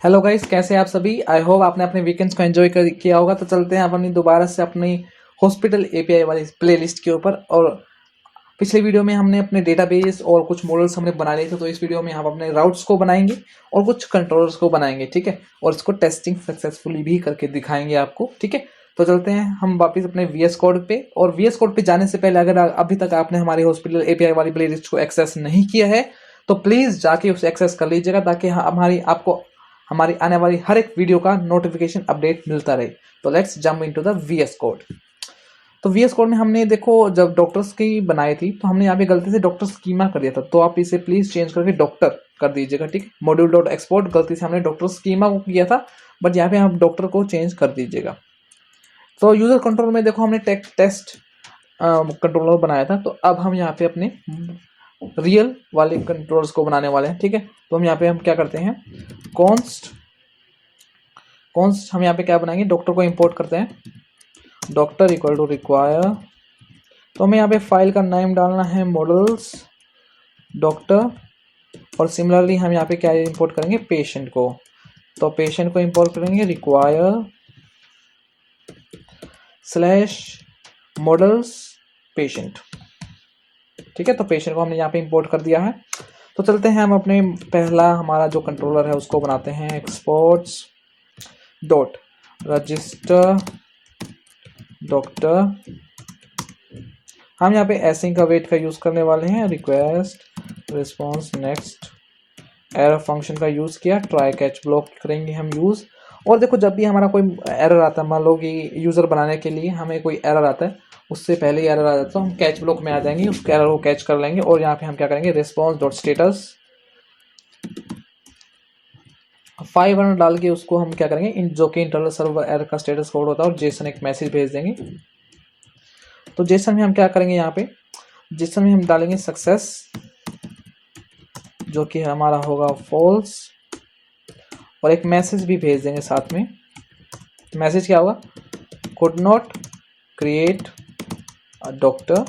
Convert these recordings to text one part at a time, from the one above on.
Hello guys, कैसे हैं आप सभी। आई होप आपने अपने वीकेंड्स को एंजॉय किया होगा। तो चलते हैं अपनी दोबारा से अपनी हॉस्पिटल एपीआई वाली प्लेलिस्ट के ऊपर। और पिछले वीडियो में हमने अपने डेटाबेस और कुछ मॉडल्स हमने बना लिए थे, तो इस वीडियो में हम अपने राउट्स को बनाएंगे और कुछ कंट्रोलर्स को बनाएंगे, ठीक है। और इसको टेस्टिंग सक्सेसफुली भी करके दिखाएंगे आपको, ठीक है। तो चलते हैं हम वापस अपने वीएस कोड पे। और वीएस कोड पे जाने से पहले अगर अभी तक आपने हमारी हॉस्पिटल एपीआई वाली प्लेलिस्ट को एक्सेस नहीं किया है तो प्लीज़ जाके उसे एक्सेस कर लीजिएगा, ताकि हमारी आपको हमारी आने वाली हर एक वीडियो का नोटिफिकेशन अपडेट मिलता रहे। तो let's jump into the VS code. तो वीएस कोड में हमने देखो जब डॉक्टर्स की बनाई थी तो हमने यहाँ पे गलती से डॉक्टर स्कीमा कर दिया था, तो आप इसे प्लीज चेंज करके डॉक्टर कर दीजिएगा, ठीक है। मॉड्यूल डॉट एक्सपोर्ट गलती से हमने डॉक्टर स्कीमा को किया था, बट यहाँ पे आप डॉक्टर को चेंज कर दीजिएगा। तो यूजर कंट्रोल में देखो हमने टेस्ट कंट्रोलर बनाया था, तो अब हम यहाँ पे अपने रियल वाले कंट्रोलर्स को बनाने वाले हैं, ठीक है। तो हम यहाँ पे हम क्या करते हैं, कॉन्स्ट हम यहाँ पे क्या बनाएंगे, डॉक्टर को इंपोर्ट करते हैं। डॉक्टर इक्वल टू रिक्वायर, तो हमें यहाँ पे फाइल का नाम डालना है मॉडल्स डॉक्टर। और सिमिलरली हम यहाँ पे क्या इंपोर्ट करेंगे, पेशेंट को। तो पेशेंट को इंपोर्ट करेंगे रिक्वायर स्लैश मॉडल्स पेशेंट, ठीक है। तो पेशेंट को हमने यहाँ पे इंपोर्ट कर दिया है। तो चलते हैं हम अपने पहला हमारा जो कंट्रोलर है उसको बनाते हैं। एक्सपोर्ट्स डॉट रजिस्टर डॉक्टर, हम यहाँ पे एसिंग का वेट का यूज करने वाले हैं। Request response next, error function का यूज किया। ट्राई कैच ब्लॉक करेंगे हम यूज। और देखो जब भी हमारा कोई एरर आता है, मान लो कि यूजर बनाने के लिए हमें कोई एरर आता है, उससे पहले ही एरर आ जाता है तो हम कैच ब्लॉक में आ जाएंगे, उस एरर को कैच कर लेंगे। और यहाँ पे हम क्या करेंगे, रिस्पॉन्स डॉट स्टेटस 500 डाल के उसको हम क्या करेंगे, जो कि इंटरनल सर्वर एरर का स्टेटस कोड होता है, और जेसन एक मैसेज भेज देंगे। तो जेसन में हम क्या करेंगे, यहाँ पे जेसन में हम डालेंगे सक्सेस, जो कि हमारा होगा फॉल्स। और एक मैसेज भी भेज देंगे साथ में। मैसेज क्या होगा, could not create a doctor,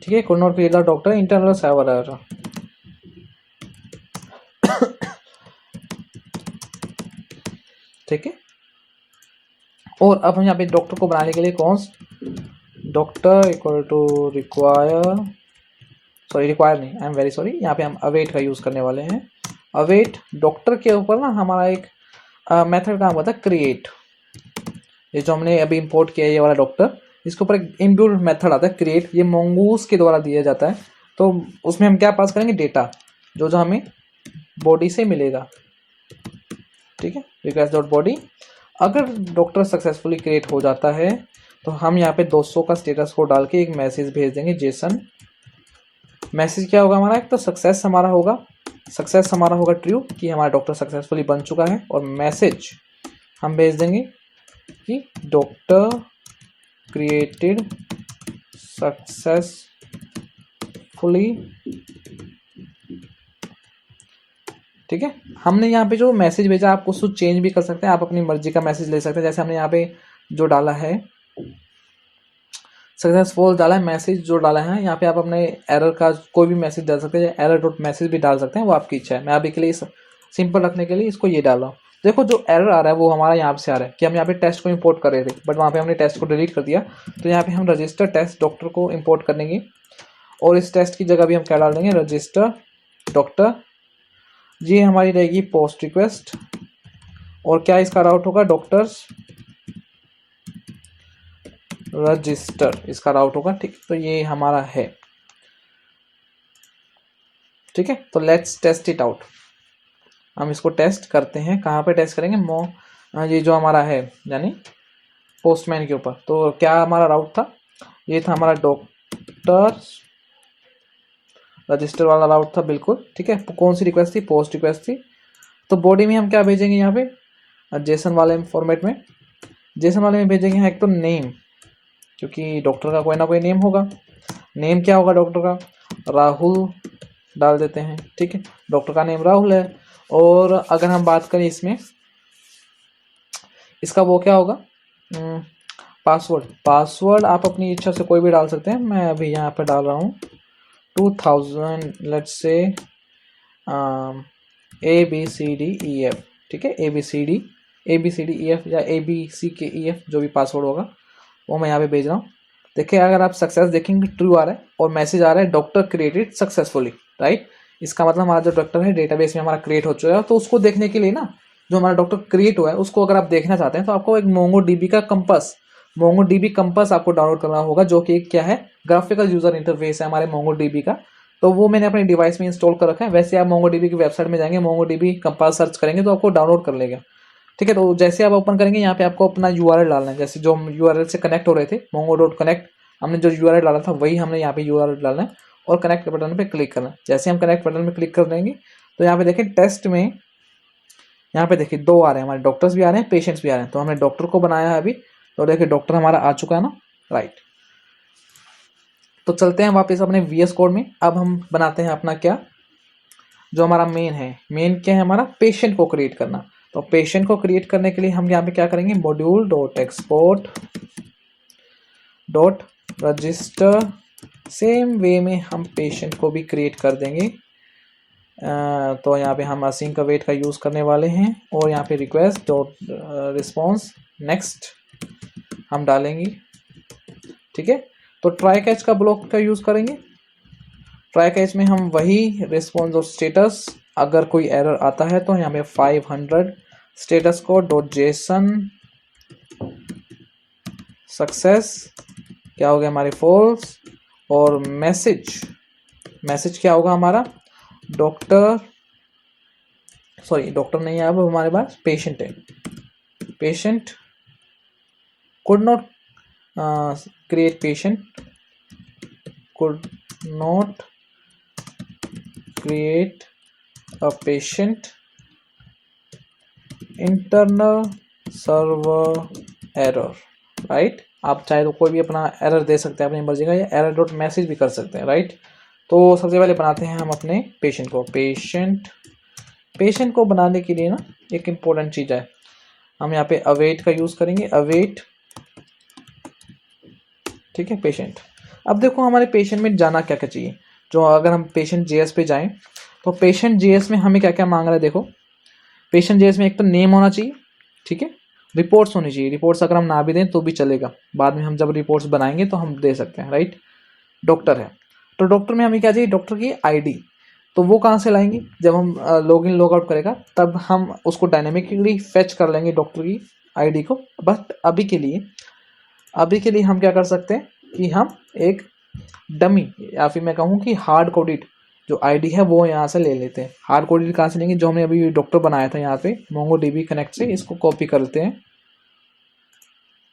ठीक है। Could not create the doctor internal server error, ठीक है। और अब हम यहाँ पे डॉक्टर को बनाने के लिए const doctor equal to require, sorry require नहीं, आई एम वेरी सॉरी, यहाँ पे हम अवेट का यूज करने वाले हैं। अवेट डॉक्टर के ऊपर ना हमारा एक मेथड काम होता है क्रिएट। ये जो हमने अभी इंपोर्ट किया है ये वाला डॉक्टर, इसके ऊपर एक इनबिल्ट मेथड आता है क्रिएट, ये मोंगूस के द्वारा दिया जाता है। तो उसमें हम क्या पास करेंगे, डेटा जो जो हमें बॉडी से मिलेगा, ठीक है। रिक्वेस्ट डॉट बॉडी, अगर डॉक्टर सक्सेसफुली क्रिएट हो जाता है तो हम यहाँ पे 200 का स्टेटस को डाल के एक मैसेज भेज देंगे, जेसन। मैसेज क्या होगा हमारा, एक तो सक्सेस हमारा होगा ट्रू कि हमारा डॉक्टर सक्सेसफुली बन चुका है। और मैसेज हम भेज देंगे कि डॉक्टर क्रिएटेड सक्सेसफुली, ठीक है। हमने यहाँ पे जो मैसेज भेजा आप उसको चेंज भी कर सकते हैं, आप अपनी मर्जी का मैसेज ले सकते हैं। जैसे हमने यहाँ पे जो डाला है सक्सेसफुल डाला है, मैसेज जो डाला है, यहाँ पे आप अपने एरर का कोई भी मैसेज डाल सकते हैं, एरर डॉट मैसेज भी डाल सकते हैं, वो आपकी इच्छा है। मैं अभी के लिए सिंपल रखने के लिए इसको ये डाला हूँ। देखो जो एरर आ रहा है वो हमारा यहाँ से आ रहा है कि हम यहाँ पे टेस्ट को इंपोर्ट कर रहे थे, बट वहाँ पे हमने टेस्ट को डिलीट कर दिया। तो यहाँ पे हम रजिस्टर टेस्ट डॉक्टर को इंपोर्ट करेंगे, और इस टेस्ट की जगह भी हम क्या डाल देंगे, रजिस्टर डॉक्टर। ये हमारी रहेगी पोस्ट रिक्वेस्ट, और क्या इसका राउट होगा, डॉक्टर्स रजिस्टर इसका राउट होगा, ठीक। तो ये हमारा है, ठीक है। तो लेट्स टेस्ट इट आउट, हम इसको टेस्ट करते हैं। कहाँ पे टेस्ट करेंगे, ये जो हमारा है यानी पोस्टमैन के ऊपर। तो क्या हमारा राउट था, ये था हमारा डॉक्टर रजिस्टर वाला राउट था, बिल्कुल ठीक है। कौन सी रिक्वेस्ट थी, पोस्ट रिक्वेस्ट थी। तो बॉडी में हम क्या भेजेंगे, यहाँ पे जेसन वाले फॉर्मेट में, जेसन वाले में भेजेंगे एक तो नेम, क्योंकि डॉक्टर का कोई ना कोई नेम होगा। नेम क्या होगा डॉक्टर का, राहुल डाल देते हैं, ठीक है। डॉक्टर का नेम राहुल है। और अगर हम बात करें इसमें, इसका वो क्या होगा, पासवर्ड आप अपनी इच्छा से कोई भी डाल सकते हैं। मैं अभी यहाँ पे डाल रहा हूँ 2000, लेट्स से ABCDEF, ठीक है, ABCDEF या ABCKEF जो भी पासवर्ड होगा वो मैं यहाँ पे भेज रहा हूँ। देखिए अगर आप सक्सेस देखेंगे ट्रू आ रहा है और मैसेज आ रहा है डॉक्टर क्रिएटेड सक्सेसफुली, राइट। इसका मतलब हमारा जो डॉक्टर है डेटाबेस में हमारा क्रिएट हो चुका है। तो उसको देखने के लिए ना, जो हमारा डॉक्टर क्रिएट हुआ है उसको अगर आप देखना चाहते हैं तो आपको एक मोंगोडीबी का मोंगोडीबी कंपास आपको डाउनलोड करना होगा, जो कि क्या है, ग्राफिकल यूजर इंटरफेस है हमारे मोंगोडीबी का। तो वो मैंने अपने डिवाइस में इंस्टॉल कर रखा है। वैसे आप मोंगोडीबी की वेबसाइट में जाएंगे, मोंगोडीबी कंपास सर्च करेंगे तो आपको डाउनलोड कर लेगा, ठीक है। तो जैसे आप ओपन करेंगे यहाँ पे आपको अपना यूआरएल डालना है। जैसे जो हम यूआरएल से कनेक्ट हो रहे थे mongo.connect, हमने जो यूआरएल डाला था वही हमने यहाँ पे यूआरएल डालना है और कनेक्ट बटन पे क्लिक करना है। जैसे हम कनेक्ट बटन पे क्लिक कर देंगे तो यहाँ पे देखें टेस्ट में, यहाँ पे देखिए दो आ रहे हैं हमारे, डॉक्टर्स भी आ रहे हैं, पेशेंट्स भी आ रहे हैं। तो हमने डॉक्टर को बनाया है अभी, तो देखिए डॉक्टर हमारा आ चुका है ना, राइट। तो चलते हैं वापस अपने VS कोड में। अब हम बनाते हैं अपना क्या, जो हमारा मेन क्या है, हमारा पेशेंट को क्रिएट करना। तो पेशेंट को क्रिएट करने के लिए हम यहाँ पे क्या करेंगे, module.export.register, सेम वे में हम पेशेंट को भी क्रिएट कर देंगे। तो यहाँ पे हम असिंक का वेट का यूज़ करने वाले हैं और यहाँ पे रिक्वेस्ट डॉट रिस्पॉन्स नेक्स्ट हम डालेंगे, ठीक है। तो ट्राई कैच का ब्लॉक का यूज़ करेंगे। ट्राई कैच में हम वही रिस्पॉन्स और स्टेटस, अगर कोई एरर आता है तो यहाँ पे 500 status co dot JSON success क्या हो गया हमारे फॉल्स, और मैसेज क्या होगा हमारा, डॉक्टर नहीं है, अब हमारे पास पेशेंट है, patient could not create a patient, internal server error, right. आप चाहे तो कोई भी अपना एरर दे सकते हैं अपनी मर्जी का, या एरर डॉट मैसेज भी कर सकते हैं, राइट। तो सबसे पहले बनाते हैं हम अपने पेशेंट को बनाने के लिए ना एक इम्पोर्टेंट चीज़ है, हम यहाँ पे अवेट का यूज़ करेंगे, अवेट, ठीक है, पेशेंट। अब देखो हमारे पेशेंट में जाना क्या क्या चाहिए। जो अगर हम पेशेंट जेएस पे जाएं तो पेशेंट जेएस में हमें क्या क्या मांग रहा है, देखो पेशेंट जेएस में एक तो नेम होना चाहिए, ठीक है, रिपोर्ट्स होनी चाहिए। रिपोर्ट्स अगर हम ना भी दें तो भी चलेगा, बाद में हम जब रिपोर्ट्स बनाएंगे तो हम दे सकते हैं, राइट। डॉक्टर है तो डॉक्टर में हमें क्या चाहिए, डॉक्टर की आईडी। तो वो कहाँ से लाएंगे, जब हम लॉगिन लॉगआउट करेगा तब हम उसको डायनेमिकली फेच कर लेंगे डॉक्टर की आईडी को। बट अभी के लिए हम क्या कर सकते हैं कि हम एक डमी, या फिर मैं कहूँ कि हार्ड कोडेड जो आईडी है वो यहाँ से ले लेते हैं। हार्ड कोडेड कहाँ से लेंगे, जो हमने अभी डॉक्टर बनाया था यहाँ पे मोंगोडीबी कनेक्ट से, इसको कॉपी करते हैं।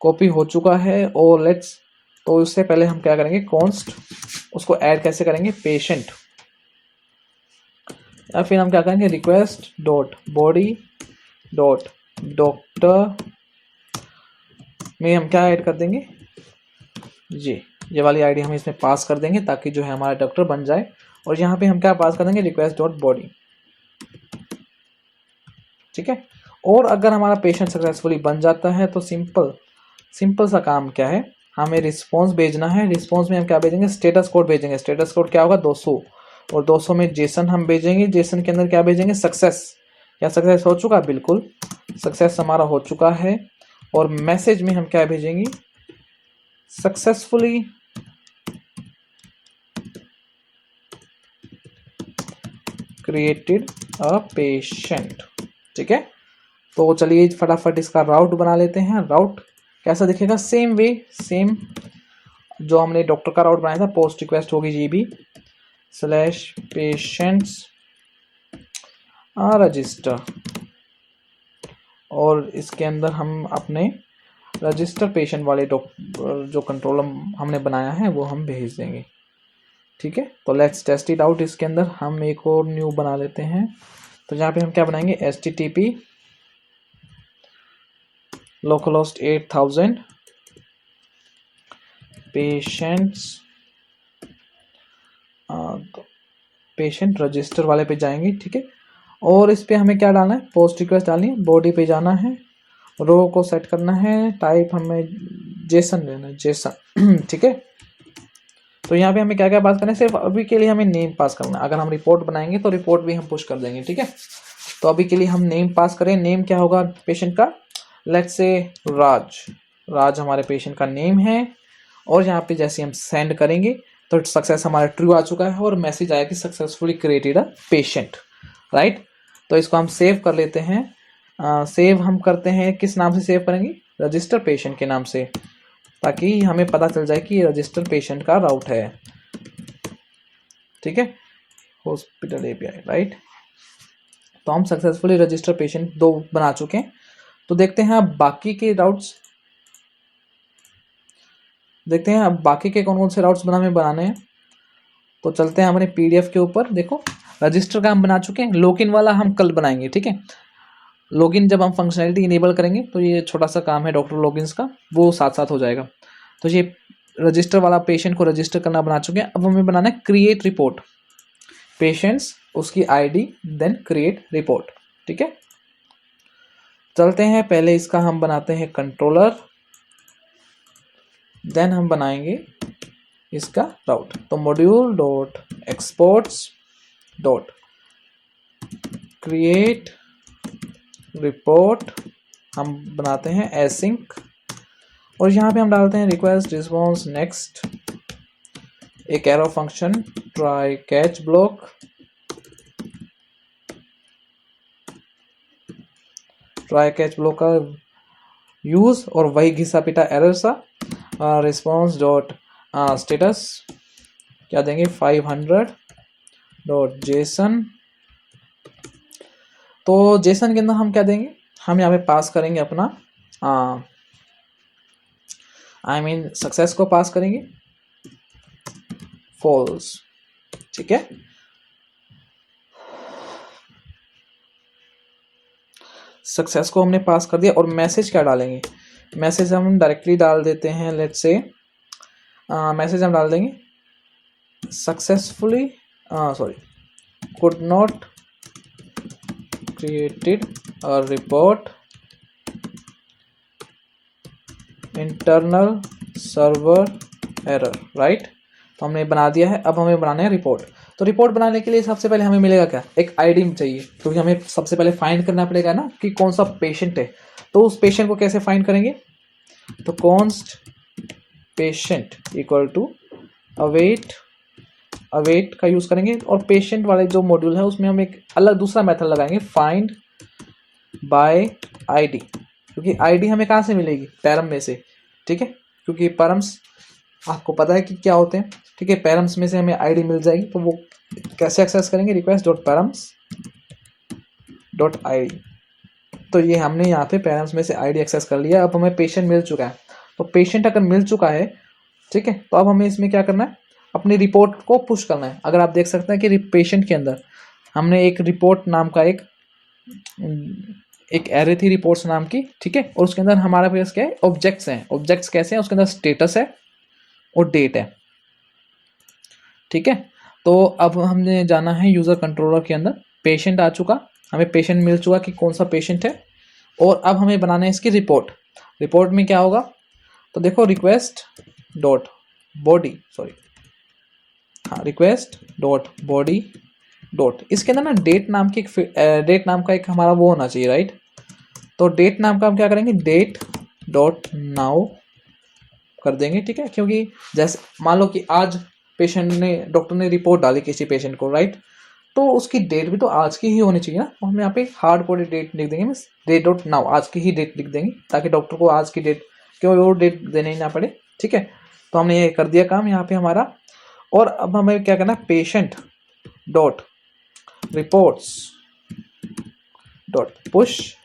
कॉपी हो चुका है और लेट्स, तो उससे पहले हम क्या करेंगे, कॉन्स्ट, उसको ऐड कैसे करेंगे, पेशेंट, या फिर हम क्या करेंगे, request dot body dot doctor में हम क्या ऐड कर देंगे, ये वाली आईडी हम इसमें पास कर देंगे ताकि जो है हमारा डॉक्टर बन जाए। और यहाँ पे हम क्या पास कर देंगे, रिक्वेस्ट डॉट बॉडी, ठीक है। और अगर हमारा पेशेंट सक्सेसफुली बन जाता है तो सिंपल सा काम क्या है, हमें रिस्पॉन्स भेजना है। रिस्पॉन्स में हम क्या भेजेंगे, स्टेटस कोड भेजेंगे। स्टेटस कोड क्या होगा, 200, और 200 में जेसन हम भेजेंगे। जेसन के अंदर क्या भेजेंगे, सक्सेस। क्या सक्सेस हो चुका, बिल्कुल सक्सेस हमारा हो चुका है। और मैसेज में हम क्या भेजेंगे, सक्सेसफुली क्रिएटेड अ पेशेंट, ठीक है। तो चलिए फटाफट इसका राउट बना लेते हैं। राउट कैसा दिखेगा, सेम जो हमने डॉक्टर का राउट बनाया था, पोस्ट रिक्वेस्ट होगी GB /patients रजिस्टर, और इसके अंदर हम अपने रजिस्टर पेशेंट वाले जो कंट्रोल हमने बनाया है वो हम भेज देंगे, ठीक है। तो लेट्स टेस्ट इट आउट। इसके अंदर हम एक और न्यू बना लेते हैं। तो यहाँ पे हम क्या बनाएंगे, HTTP localhost 8000 पेशेंट रजिस्टर वाले पे जाएंगे, ठीक है। और इस पे हमें क्या डालना है, पोस्ट रिक्वेस्ट डालनी है। बॉडी पे जाना है, रो को सेट करना है, टाइप हमें जेसन लेना है, जेसन ठीक है। तो यहाँ पे हमें क्या क्या पास करना है, सिर्फ अभी के लिए हमें नेम पास करना है। अगर हम रिपोर्ट बनाएंगे तो रिपोर्ट भी हम पुश कर देंगे, ठीक है। तो अभी के लिए हम नेम पास करें। नेम क्या होगा पेशेंट का, लेट्स से राज। राज हमारे पेशेंट का नेम है। और यहाँ पे जैसे हम सेंड करेंगे तो सक्सेस हमारा ट्रू आ चुका है और मैसेज आया कि successfully created a patient, right. तो इसको हम सेव कर लेते हैं। सेव हम करते हैं, किस नाम से सेव करेंगे, रजिस्टर पेशेंट के नाम से, ताकि हमें पता चल जाए कि रजिस्टर पेशेंट का राउट है, ठीक है, हॉस्पिटल एपीआई, राइट। तो हम सक्सेसफुली रजिस्टर पेशेंट 2 बना चुके हैं। तो देखते हैं अब बाकी के राउट्स, देखते हैं अब बाकी के कौन कौन से राउट्स बनाने हैं। तो चलते हैं हमारे पीडीएफ के ऊपर। देखो रजिस्टर का हम बना चुके हैं, लॉगिन वाला हम कल बनाएंगे, ठीक है। लॉगिन जब हम फंक्शनैलिटी इनेबल करेंगे तो ये छोटा सा काम है डॉक्टर लॉगिन्स का, वो साथ साथ हो जाएगा। तो ये रजिस्टर वाला पेशेंट को रजिस्टर करना बना चुके हैं। अब हमें बनाना है क्रिएट रिपोर्ट, पेशेंट्स उसकी आईडी देन क्रिएट रिपोर्ट, ठीक है। चलते हैं, पहले इसका हम बनाते हैं कंट्रोलर, देन हम बनाएंगे इसका राउट। तो module dot exports dot create report हम बनाते हैं एसिंक, और यहाँ पे हम डालते हैं रिक्वेस्ट रिस्पॉन्स नेक्स्ट, एक arrow function try catch block, try catch block का यूज और वही घिसा पिटा एरर सा। रिस्पॉन्स डॉट स्टेटस क्या देंगे 500 डॉट जेसन। तो जेसन के अंदर हम क्या देंगे, हम यहाँ पे पास करेंगे अपना सक्सेस को पास करेंगे फॉल्स, ठीक है। सक्सेस को हमने पास कर दिया। और मैसेज क्या डालेंगे, मैसेज हम डायरेक्टली डाल देते हैं, लेट्स से मैसेज हम डाल देंगे successfully could not created a report internal server error, right. तो हमने बना दिया है। अब हमें बनाना है रिपोर्ट। तो रिपोर्ट बनाने के लिए सबसे पहले हमें मिलेगा क्या, एक आईडी चाहिए, क्योंकि हमें सबसे पहले फाइंड करना पड़ेगा ना कि कौन सा पेशेंट है। तो उस पेशेंट को कैसे फाइंड करेंगे, तो const patient equal to await का यूज करेंगे। और पेशेंट वाले जो मॉड्यूल है उसमें हम एक अलग दूसरा मेथड लगाएंगे, फाइंड बाय आईडी, क्योंकि आईडी हमें कहाँ से मिलेगी, पैरम में से, ठीक है। क्योंकि पैरम्स आपको पता है कि क्या होते हैं, ठीक है। पैरम्स में से हमें आईडी मिल जाएगी। तो वो कैसे एक्सेस करेंगे, request dot params dot ID. तो ये हमने यहाँ पे पैरम्स में से आईडी एक्सेस कर लिया। अब हमें पेशेंट मिल चुका है। तो पेशेंट अगर मिल चुका है, ठीक है, तो अब हमें इसमें क्या करना है, अपनी रिपोर्ट को पुश करना है। अगर आप देख सकते हैं कि पेशेंट के अंदर हमने एक रिपोर्ट नाम का एक एरे थी रिपोर्ट्स नाम की, ठीक है। और उसके अंदर हमारा पास क्या है, ऑब्जेक्ट्स हैं। ऑब्जेक्ट्स कैसे हैं, उसके अंदर स्टेटस है और डेट है, ठीक है। तो अब हमने जाना है यूजर कंट्रोलर के अंदर, पेशेंट आ चुका, हमें पेशेंट मिल चुका कि कौन सा पेशेंट है। और अब हमें बनाना है इसकी रिपोर्ट। रिपोर्ट में क्या होगा, तो देखो request dot body request dot body dot, इसके अंदर ना डेट नाम का एक हमारा वो होना चाहिए, राइट। तो डेट नाम का हम क्या करेंगे, डेट डॉट नाउ कर देंगे, ठीक है। क्योंकि जैसे मान लो कि आज डॉक्टर ने रिपोर्ट डाली किसी पेशेंट को, राइट, तो उसकी डेट भी तो आज की ही होनी चाहिए ना। तो हम यहाँ पे हार्ड कोडेड डेट लिख देंगे, मीन्स डेट डॉट नाउ, आज की ही डेट लिख देंगे, ताकि डॉक्टर को आज की डेट क्यों और डेट देने ही ना पड़े, ठीक है। तो हमने ये कर दिया काम यहाँ पे हमारा। और अब हमें क्या करना है, patient dot reports dot push,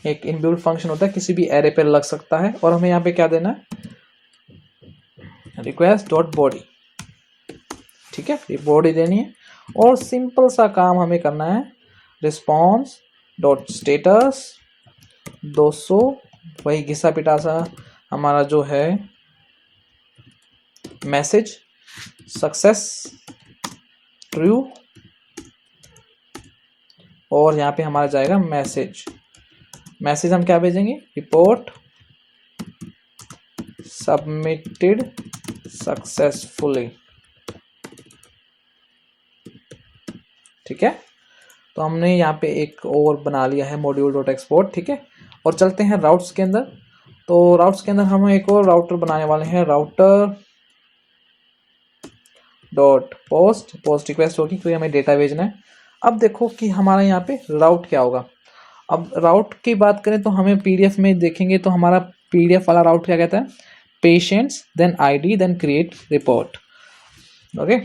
एक इनबिल्ट फंक्शन होता है, किसी भी एरे पर लग सकता है। और हमें यहाँ पे क्या देना है, रिक्वेस्ट डॉट बॉडी, ठीक है, ये बॉडी देनी है। और सिंपल सा काम हमें करना है, रिस्पॉन्स डॉट स्टेटस 200, वही घिसा पिटा सा हमारा जो है मैसेज सक्सेस ट्रू, और यहाँ पे हमारा जाएगा मैसेज हम क्या भेजेंगे, रिपोर्ट सबमिटेड सक्सेसफुली, ठीक है। तो हमने यहाँ पे एक और बना लिया है मॉड्यूल डॉट एक्सपोर्ट, ठीक है। और चलते हैं राउट्स के अंदर। तो राउट्स के अंदर हम एक और राउटर बनाने वाले हैं, router dot post. Post request होगी क्योंकि हमें डेटा भेजना है। अब देखो कि हमारा यहाँ पे राउट क्या होगा। अब राउट की बात करें तो हमें पीडीएफ में देखेंगे तो हमारा पीडीएफ वाला राउट क्या कहता है, patients then ID then create report. Okay,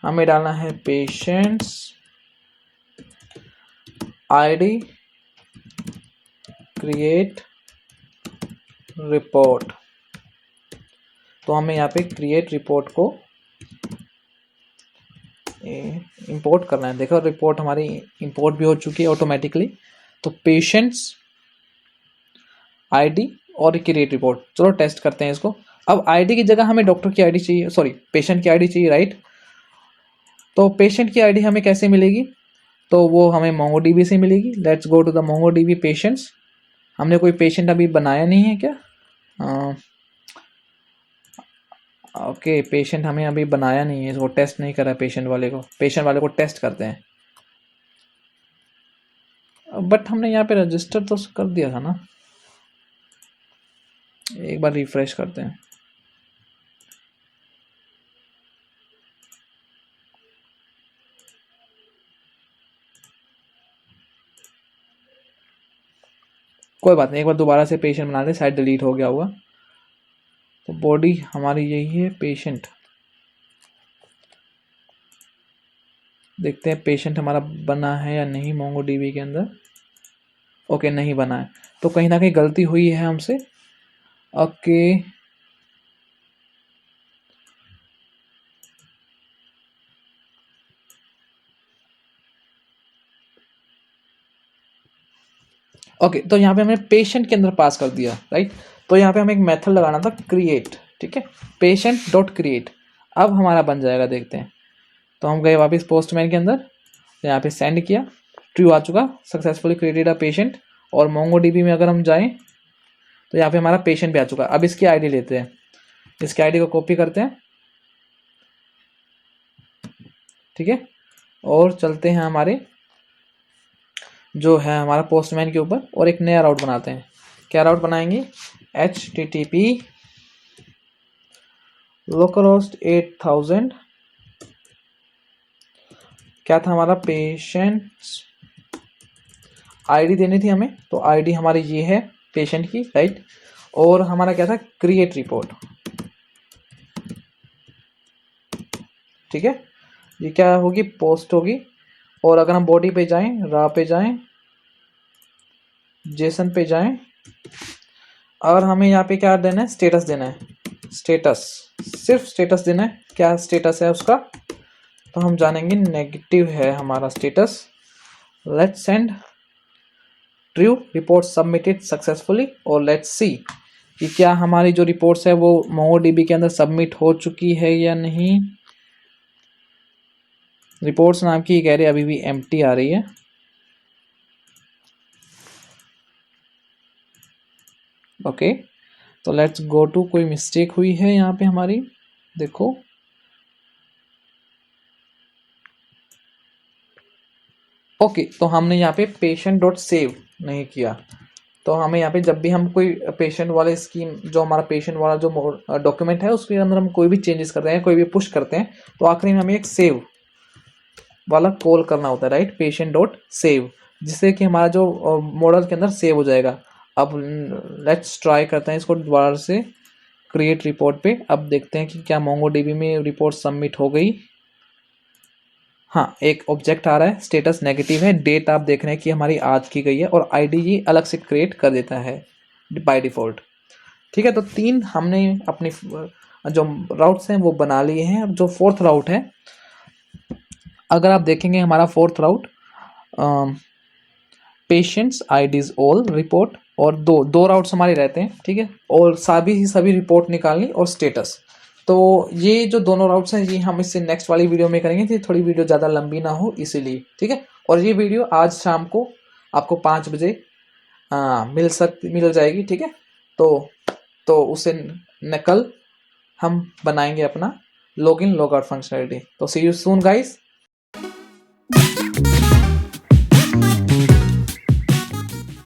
हमें डालना है पेशेंट्स आईडी क्रिएट रिपोर्ट। तो हमें यहाँ पे क्रिएट रिपोर्ट को इंपोर्ट करना है। देखो रिपोर्ट हमारी इंपोर्ट भी हो चुकी है ऑटोमेटिकली। तो पेशेंट्स आईडी और क्रिएट रिपोर्ट, चलो टेस्ट करते हैं इसको। अब आईडी की जगह हमें डॉक्टर की आईडी चाहिए, सॉरी पेशेंट की आईडी चाहिए, राइट। तो पेशेंट की आईडी हमें कैसे मिलेगी, तो वो हमें मोंगोडीबी से मिलेगी। Let's go to the MongoDB patients. हमने कोई पेशेंट अभी बनाया नहीं है क्या, ओके पेशेंट हमें अभी बनाया नहीं है, वो टेस्ट नहीं करा पेशेंट वाले को टेस्ट करते हैं। बट हमने यहाँ पे रजिस्टर तो कर दिया था ना, एक बार रिफ्रेश करते हैं। कोई बात नहीं, एक बार दोबारा से पेशेंट बना ले, शायद डिलीट हो गया होगा। तो बॉडी हमारी यही है पेशेंट। देखते हैं पेशेंट हमारा बना है या नहीं मोंगोडीबी के अंदर। ओके नहीं बना है, तो कहीं ना कहीं गलती हुई है हमसे। ओके ओके, तो यहाँ पे हमने पेशेंट के अंदर पास कर दिया, राइट। तो यहाँ पे हमें एक मेथड लगाना था क्रिएट, ठीक है, पेशेंट डॉट क्रिएट। अब हमारा बन जाएगा, देखते हैं। तो हम गए वापस पोस्टमैन के अंदर, तो यहाँ पे सेंड किया, ट्रू आ चुका, सक्सेसफुली क्रिएटेड अ पेशेंट। और मोंगोडीबी में अगर हम जाएं तो यहाँ पे हमारा पेशेंट भी आ चुका। अब इसकी आईडी लेते हैं, इसकी आईडी को कॉपी करते हैं, ठीक है। और चलते हैं हमारे जो है हमारा पोस्टमैन के ऊपर और एक नया राउट बनाते हैं। क्या राउट बनाएंगे, http localhost 8000, क्या था हमारा, पेशेंट्स आईडी देनी थी हमें। तो आईडी हमारी ये है पेशेंट की, राइट। और हमारा क्या था, क्रिएट रिपोर्ट, ठीक है। ये क्या होगी, पोस्ट होगी। और अगर हम बॉडी पे जाएं, रा पे जाएं, जेसन पे जाएं, और हमें यहाँ पे क्या देना है, स्टेटस देना है। स्टेटस, सिर्फ स्टेटस देना है। क्या स्टेटस है उसका, तो हम जानेंगे नेगेटिव है हमारा status. Let's send true, report submitted successfully. और लेट्स सी कि क्या हमारी जो रिपोर्ट्स है वो मोंगोडीबी के अंदर सबमिट हो चुकी है या नहीं। रिपोर्ट्स नाम की कह रही अभी भी एम्प्टी आ रही है। ओके, तो लेट्स गो टू, कोई मिस्टेक हुई है यहाँ पे हमारी, देखो। ओके, तो हमने यहाँ पे पेशेंट डॉट सेव नहीं किया। तो हमें यहाँ पे जब भी हम कोई पेशेंट वाले स्कीम, जो हमारा पेशेंट वाला जो डॉक्यूमेंट है उसके अंदर हम कोई भी चेंजेस करते हैं, कोई भी पुश करते हैं, तो आखिरी में हमें एक सेव वाला कॉल करना होता है, राइट, पेशेंट डॉट सेव, जिससे कि हमारा जो मॉडल के अंदर सेव हो जाएगा। अब लेट्स ट्राई करते हैं इसको दोबारा से क्रिएट रिपोर्ट पे। अब देखते हैं कि क्या मोंगोडीबी में रिपोर्ट सबमिट हो गई। हाँ, एक ऑब्जेक्ट आ रहा है, स्टेटस नेगेटिव है, डेट आप देख रहे हैं कि हमारी आज की गई है, और आईडी ये अलग से क्रिएट कर देता है बाय डिफ़ॉल्ट, ठीक है। तो 3 हमने अपनी जो राउट्स हैं वो बना लिए हैं। अब जो 4th राउट है, अगर आप देखेंगे हमारा 4th राउट पेशेंट्स आईडीज ऑल रिपोर्ट, और दो राउट्स हमारे रहते हैं, ठीक है। और सभी रिपोर्ट निकालनी और स्टेटस। तो ये जो दोनों राउट्स हैं ये हम इससे नेक्स्ट वाली वीडियो में करेंगे, कि थोड़ी वीडियो ज़्यादा लंबी ना हो इसीलिए, ठीक है। और ये वीडियो आज शाम को आपको 5 बजे मिल जाएगी, ठीक है। तो उसे कल हम बनाएंगे अपना लॉगिन लॉगआउट फंक्शनलिटी। तो सी यू सून गाइस।